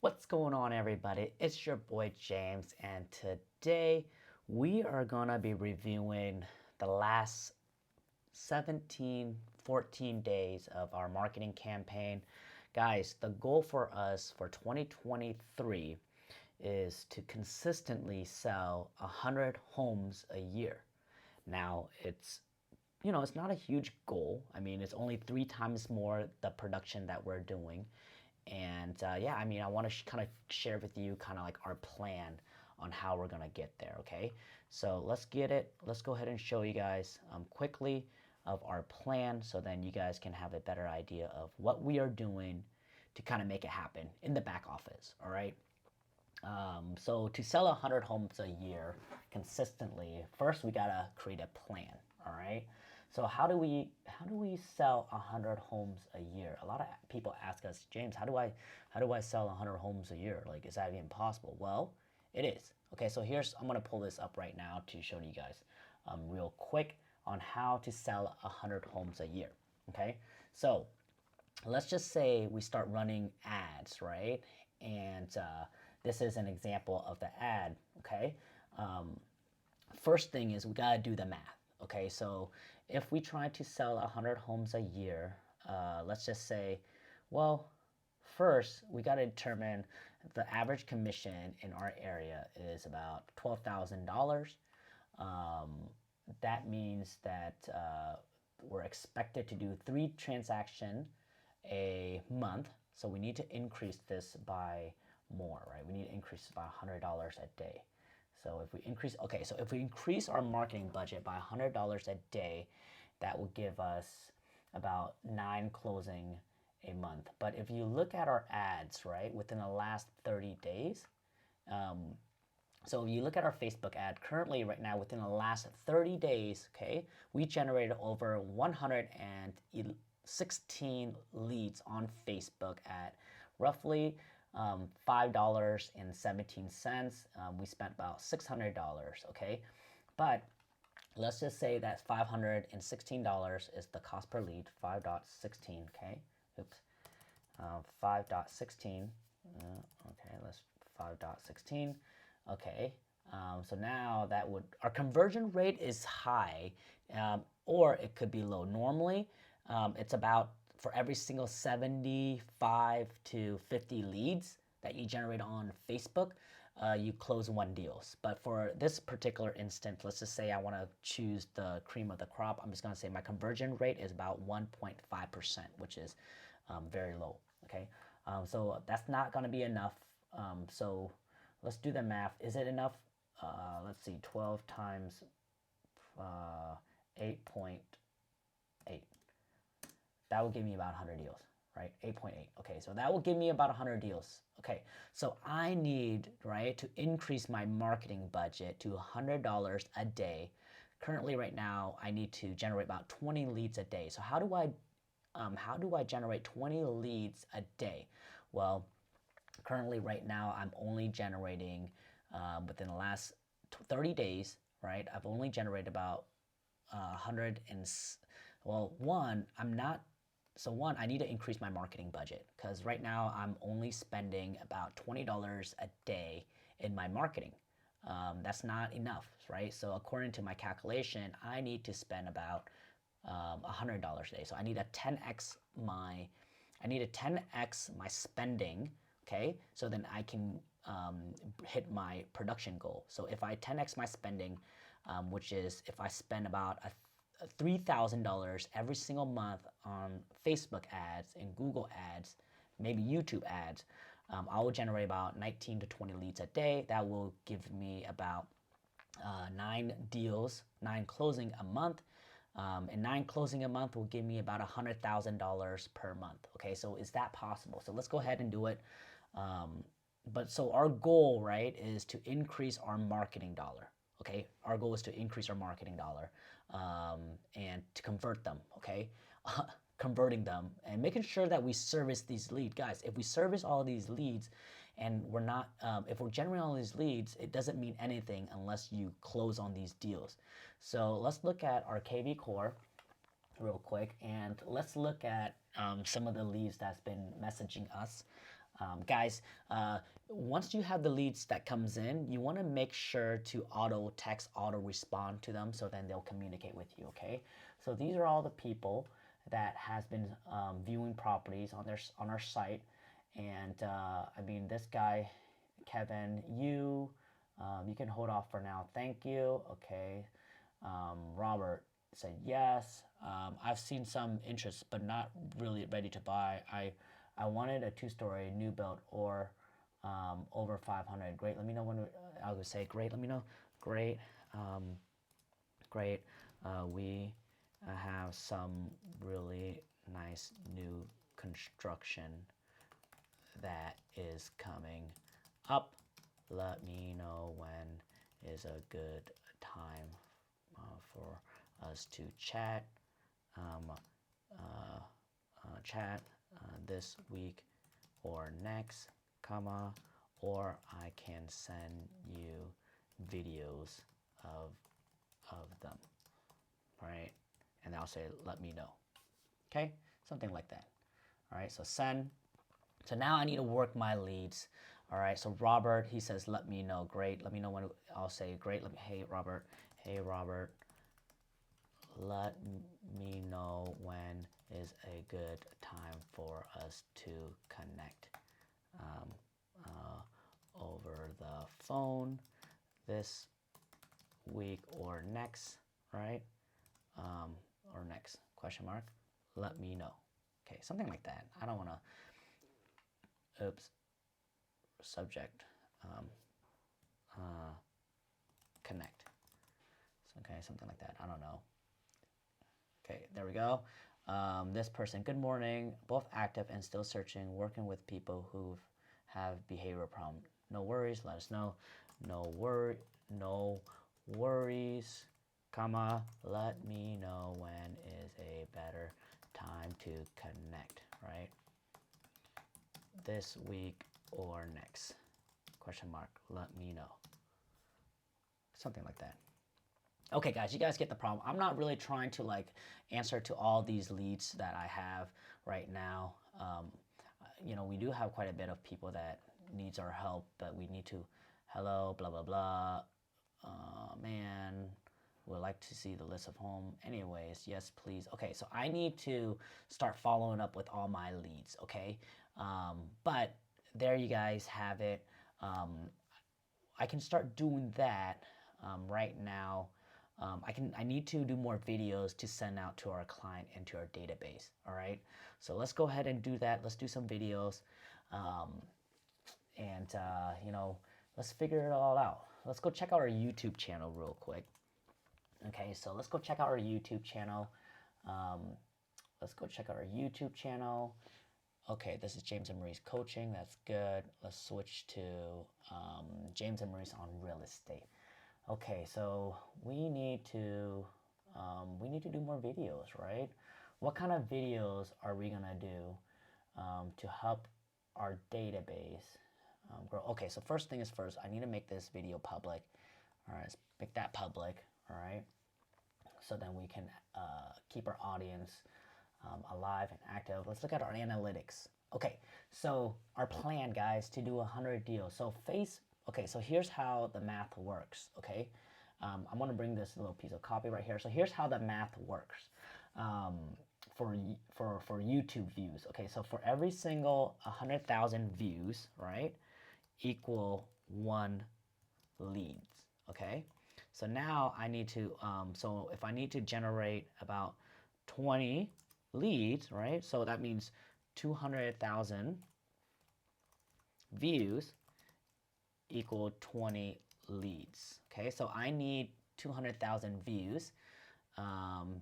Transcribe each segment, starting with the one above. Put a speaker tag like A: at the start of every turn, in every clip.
A: What's going on, everybody? It's your boy James, and today we are gonna be reviewing the last 17, 14 days of our marketing campaign. Guys, the goal for us for 2023 is to consistently sell 100 homes a year. Now, it's not a huge goal. I mean, it's only 3 times more the production that we're doing. And yeah, I mean, I want to kind of share with you kind of like our plan on how we're gonna get there. Okay, so let's get it. Let's go ahead and show you guys quickly of our plan, so then you guys can have a better idea of what we are doing to kind of make it happen in the back office. All right. So to sell 100 homes a year consistently, first we gotta create a plan. All right. So how do we sell 100 homes a year? A lot of people ask us, James, how do I sell 100 homes a year? Like, is that even possible? Well, it is. Okay. So I'm gonna pull this up right now to show you guys real quick on how to sell 100 homes a year. Okay. So let's just say we start running ads, right? And this is an example of the ad, okay? Um, First thing is we gotta do the math, okay? So if we try to sell 100 homes a year, let's just say, well, first we gotta determine the average commission in our area is about $12,000. Um, that means that we're expected to do 3 transactions a month. So we need to increase this by more, right? We need to increase by $100 a day. So if we increase, okay, so if we increase our marketing budget by $100 a day, that will give us about 9 closing a month. But if you look at our ads, right, within the last 30 days, um, so if you look at our Facebook ad, currently right now within the last 30 days, okay, we generated over 116 leads on Facebook at roughly $5.17. We spent about $600, okay? But let's just say that $516 is the cost per lead, 5.16, okay? Oops, 5.16, okay, let's 5.16. Okay, so now our conversion rate is high, or it could be low. Normally, it's about for every single 75 to 50 leads that you generate on Facebook, you close 1 deal. But for this particular instance, let's just say I want to choose the cream of the crop. I'm just going to say my conversion rate is about 1.5%, which is very low. Okay, so that's not going to be enough. So let's do the math. Is it enough? Let's see, 12 times 8.8. That will give me about 100 deals, right? 8.8. Okay, so that will give me about 100 deals. Okay, so I need, right, to increase my marketing budget to $100 a day. Currently, right now, I need to generate about 20 leads a day. So how do I generate 20 leads a day? Well, currently right now I'm only generating within the last 30 days, right? I've only generated about 100 and well, I need to increase my marketing budget because right now I'm only spending about $20 a day in my marketing. That's not enough, right? So according to my calculation, I need to spend about $100 a day. So I need to 10x my spending. Okay, so then I can hit my production goal. So if I 10x my spending, which is if I spend about $3,000 every single month on Facebook ads and Google ads, maybe YouTube ads, I will generate about 19 to 20 leads a day. That will give me about 9 closing a month. And 9 closing a month will give me about $100,000 per month. Okay, so is that possible? So let's go ahead and do it. But so our goal, right, is to increase our marketing dollar. Okay, our goal is to increase our marketing dollar and to convert them. Okay, converting them and making sure that we service these leads, guys. If we service all of these leads, and we're not, if we're generating all these leads, it doesn't mean anything unless you close on these deals. So let's look at our KV core real quick, and let's look at some of the leads that's been messaging us. Guys, once you have the leads that comes in, you want to make sure to auto text, auto respond to them, so then they'll communicate with you. Okay, so these are all the people that has been viewing properties on our site, and I mean, this guy, Kevin, you can hold off for now. Thank you. Okay, Robert said yes. I've seen some interest, but not really ready to buy. I wanted a two-story new build or over 500. Great. Let me know when. I would say great. Let me know. Great. Great. We have some really nice new construction that is coming up. Let me know when is a good time for us to chat. Chat this week or next, comma, or I can send you videos of them, right? And I'll say, let me know. Okay, something like that. All right, so send. So now I need to work my leads. All right, so Robert, he says, let me know. Great, let me know when. I'll say, great, hey Robert, let me know when is a good time for us to connect over the phone this week or next, right? Or next, question mark, let me know. Okay, something like that. I don't want to, oops, subject, connect. Okay, something like that. I don't know. Okay, there we go. This person, good morning, both active and still searching, working with people who have behavioral problem. No worries, let us know. No worries, comma, let me know when is a better time to connect, right? This week or next, question mark, let me know. Something like that. Okay, guys, you guys get the problem. I'm not really trying to like answer to all these leads that I have right now. You know, we do have quite a bit of people that needs our help, but we need to, hello, blah, blah, blah. Man, would like to see the list of home. Anyways, yes, please. Okay, so I need to start following up with all my leads, okay? But there you guys have it. I can start doing that right now. I need to do more videos to send out to our client and to our database. All right, so let's go ahead and do that. Let's do some videos, and you know, let's figure it all out. Let's go check out our YouTube channel real quick. Okay, so let's go check out our YouTube channel. Let's go check out our YouTube channel. Okay, this is James and Mariz coaching. That's good. Let's switch to James and Mariz on real estate. Okay, so we need to do more videos, right? What kind of videos are we gonna do to help our database grow? Okay, so first thing is first, I need to make this video public. All right, let's make that public. All right, so then we can keep our audience alive and active. Let's look at our analytics. Okay, so our plan, guys, to do 100 deals. So okay, so here's how the math works, okay? I'm gonna bring this little piece of copy right here. So here's how the math works for YouTube views. Okay, so for every single 100,000 views, right, equal 1 leads, okay? So now I need to, so if I need to generate about 20 leads, right? So that means 200,000 views equal 20 leads. Okay, so I need 200,000 views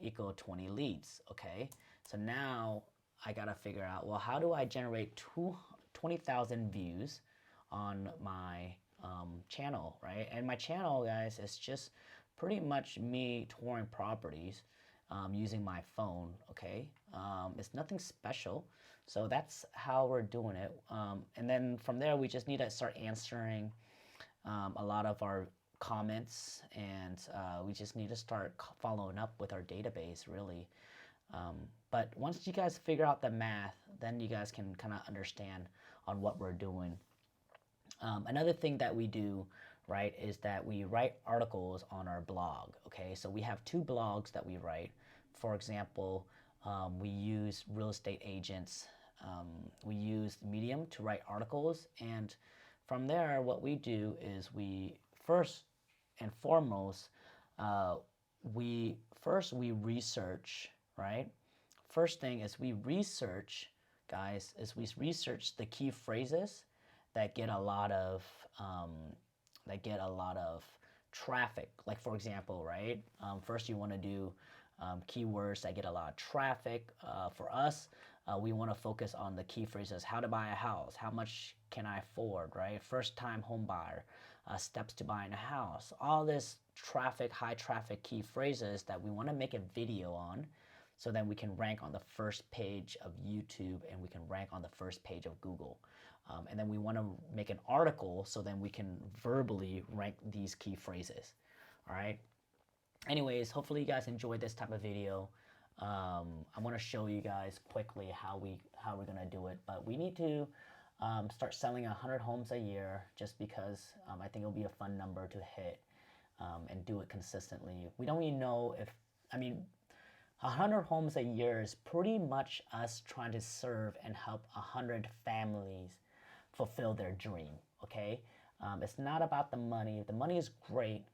A: equal 20 leads. Okay, so now I gotta figure out, well, how do I generate 20,000 views on my channel, right? And my channel, guys, is just pretty much me touring properties using my phone. Okay, it's nothing special. So that's how we're doing it. And then from there, we just need to start answering a lot of our comments, and we just need to start following up with our database, really. But once you guys figure out the math, then you guys can kind of understand, on what we're doing. Another thing that we do, right, is that we write articles on our blog. Okay, so we have 2 blogs that we write. For example, we use real estate agents. We use Medium to write articles, and from there, what we do is we first and foremost, we research, right? First thing is we research, guys, is we research the key phrases that get a lot of traffic. Like for example, right? First, you want to do keywords that get a lot of traffic. For us, we want to focus on the key phrases: how to buy a house, how much can I afford, right? First time home buyer, steps to buying a house. All this traffic, high traffic key phrases that we want to make a video on, so then we can rank on the first page of YouTube and we can rank on the first page of Google. And then we want to make an article so then we can verbally rank these key phrases. All right. Anyways, hopefully you guys enjoyed this type of video. I want to show you guys quickly how we're gonna do it, but we need to start selling 100 homes a year, just because I think it'll be a fun number to hit, and do it consistently. We don't even know if, 100 homes a year is pretty much us trying to serve and help 100 families fulfill their dream. Okay, it's not about the money. The money is great,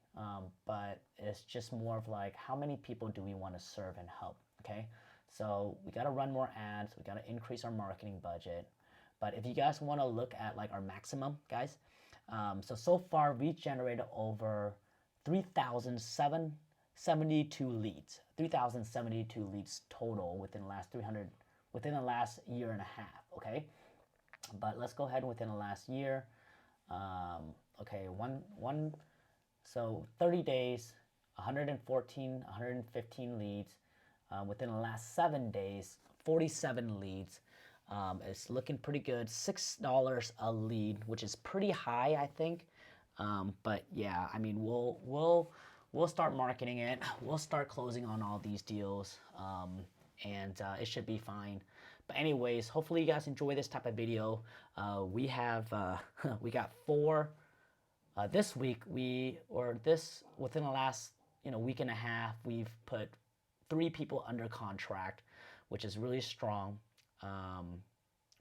A: but it's just more of like, how many people do we want to serve and help? Okay, so we got to run more ads. We got to increase our marketing budget. But if you guys want to look at like our maximum, guys, so far we generated over 3,772 leads. 3,072 leads total within the last year and a half. Okay, but let's go ahead within the last year. Okay, so 30 days, 115 leads. Within the last 7 days, 47 leads. It's looking pretty good. $6 a lead, which is pretty high, I think. But yeah, I mean, we'll start marketing it. We'll start closing on all these deals, and it should be fine. But anyways, hopefully you guys enjoy this type of video. We got 4 this week. Within the last week and a half, we've put 3 people under contract, which is really strong.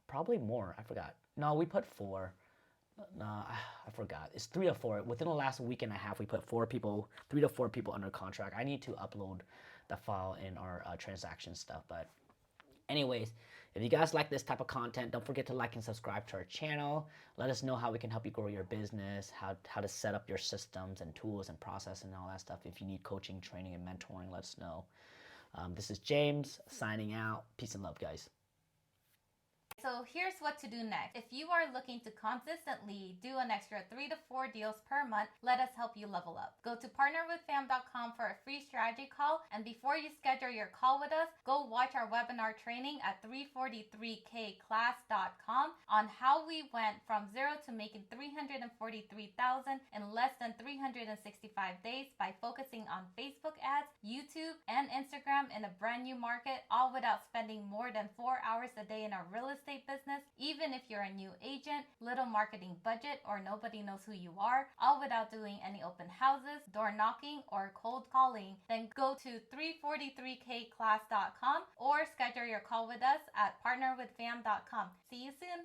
A: Probably more. I forgot. No, we put 4. No, I forgot. It's 3 or 4. Within the last week and a half, we put 3 to 4 people under contract. I need to upload the file in our transaction stuff. But anyways, if you guys like this type of content, don't forget to like and subscribe to our channel. Let us know how we can help you grow your business, how to set up your systems and tools and process and all that stuff. If you need coaching, training, and mentoring, let us know. This is James signing out. Peace and love, guys.
B: So here's what to do next. If you are looking to consistently do an extra 3 to 4 deals per month, let us help you level up. Go to partnerwithfam.com for a free strategy call. And before you schedule your call with us, go watch our webinar training at 343kclass.com on how we went from 0 to making $343,000 in less than 365 days by focusing on Facebook ads, YouTube, and Instagram in a brand new market, all without spending more than 4 hours a day in our real estate business. Even if you're a new agent, little marketing budget, or nobody knows who you are, all without doing any open houses, door knocking, or cold calling, then go to 343kclass.com or schedule your call with us at partnerwithfam.com. See you soon.